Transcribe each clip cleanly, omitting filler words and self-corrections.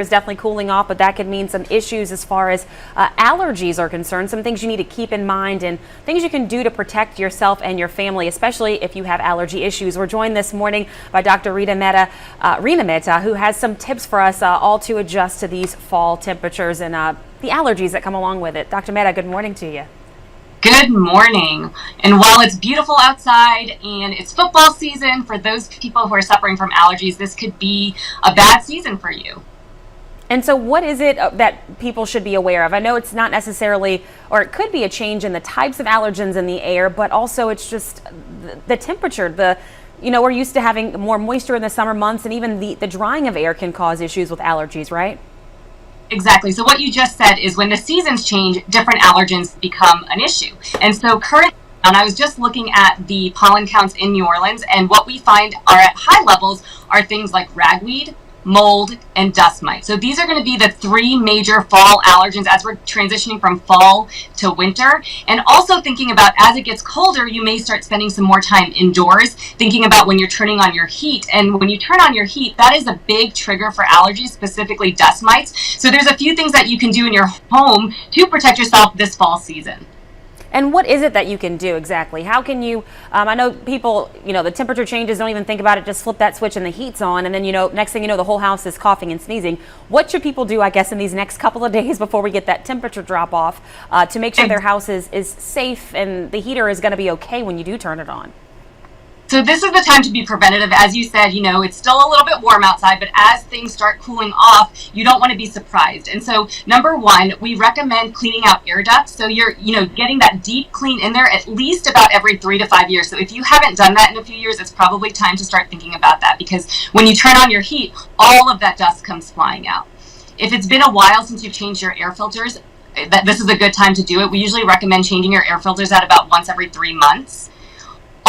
is definitely cooling off, but that could mean some issues as far as allergies are concerned. Some things you need to keep in mind and things you can do to protect yourself and your family, especially if you have allergy issues. We're joined this morning by Dr. Reena Mehta, who has some tips for us all to adjust to these fall temperatures and the allergies that come along with it. Dr. Mehta, good morning to you. Good morning. And while it's beautiful outside and it's football season, for those people who are suffering from allergies, this could be a bad season for you. And so what is it that people should be aware of? I know it's not necessarily, or it could be a change in the types of allergens in the air, but also it's just the temperature. We're used to having more moisture in the summer months, and even the drying of air can cause issues with allergies, right? Exactly. So what you just said is when the seasons change, different allergens become an issue. And so currently, and I was just looking at the pollen counts in New Orleans, and what we find are at high levels are things like ragweed, mold, and dust mite. So these are going to be the three major fall allergens as we're transitioning from fall to winter. And also thinking about as it gets colder, you may start spending some more time indoors, thinking about when you're turning on your heat. And when you turn on your heat, that is a big trigger for allergies, specifically dust mites. So there's a few things that you can do in your home to protect yourself this fall season. And what is it that you can do exactly? How can you, I know people, the temperature changes, don't even think about it, just flip that switch and the heat's on, and then, next thing you know, the whole house is coughing and sneezing. What should people do, I guess, in these next couple of days before we get that temperature drop off to make sure their house is safe and the heater is going to be okay when you do turn it on? So this is the time to be preventative. As you said, it's still a little bit warm outside, but as things start cooling off, you don't want to be surprised. And so number one, we recommend cleaning out air ducts. So you're, getting that deep clean in there at least about every 3 to 5 years. So if you haven't done that in a few years, it's probably time to start thinking about that, because when you turn on your heat, all of that dust comes flying out. If it's been a while since you've changed your air filters, this is a good time to do it. We usually recommend changing your air filters out about once every 3 months.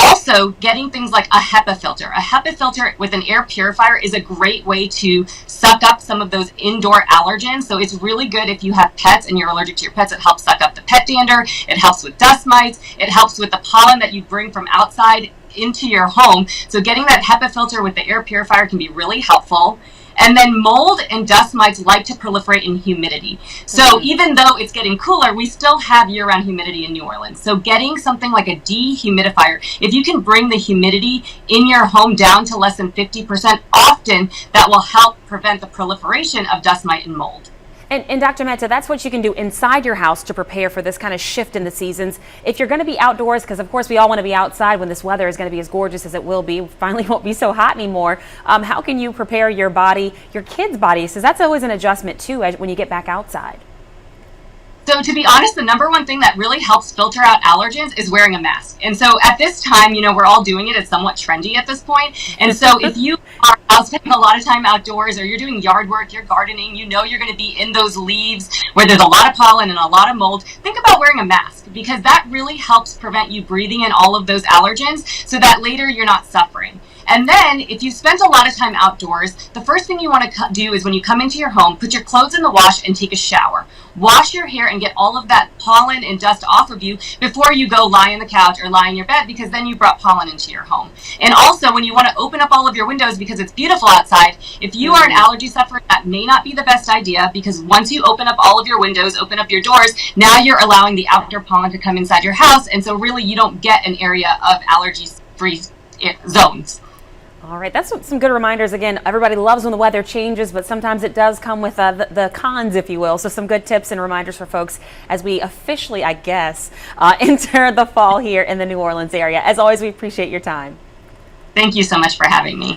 Also, getting things like a HEPA filter. A HEPA filter with an air purifier is a great way to suck up some of those indoor allergens. So it's really good if you have pets and you're allergic to your pets. It helps suck up the pet dander. It helps with dust mites. It helps with the pollen that you bring from outside into your home. So getting that HEPA filter with the air purifier can be really helpful. And then mold and dust mites like to proliferate in humidity. So even though it's getting cooler, we still have year-round humidity in New Orleans. So getting something like a dehumidifier, if you can bring the humidity in your home down to less than 50%, often that will help prevent the proliferation of dust mite and mold. And Dr. Mehta, that's what you can do inside your house to prepare for this kind of shift in the seasons. If you're going to be outdoors, because of course we all want to be outside when this weather is going to be as gorgeous as it will be, finally won't be so hot anymore. How can you prepare your body, your kids' body? Because that's always an adjustment too when you get back outside. So to be honest, the number one thing that really helps filter out allergens is wearing a mask. And so at this time, we're all doing it. It's somewhat trendy at this point. And so if you are out spending a lot of time outdoors, or you're doing yard work, you're gardening, you're going to be in those leaves where there's a lot of pollen and a lot of mold, think about wearing a mask, because that really helps prevent you breathing in all of those allergens so that later you're not suffering. And then if you spent a lot of time outdoors, the first thing you want to do is when you come into your home, put your clothes in the wash and take a shower. Wash your hair and get all of that pollen and dust off of you before you go lie on the couch or lie in your bed, because then you brought pollen into your home. And also when you want to open up all of your windows because it's beautiful outside, if you are an allergy sufferer, that may not be the best idea, because once you open up all of your windows, open up your doors, now you're allowing the outdoor pollen to come inside your house. And so really you don't get an area of allergy-free zones. All right, that's some good reminders. Again, everybody loves when the weather changes, but sometimes it does come with the cons, if you will. So some good tips and reminders for folks as we officially, I guess, enter the fall here in the New Orleans area. As always, we appreciate your time. Thank you so much for having me.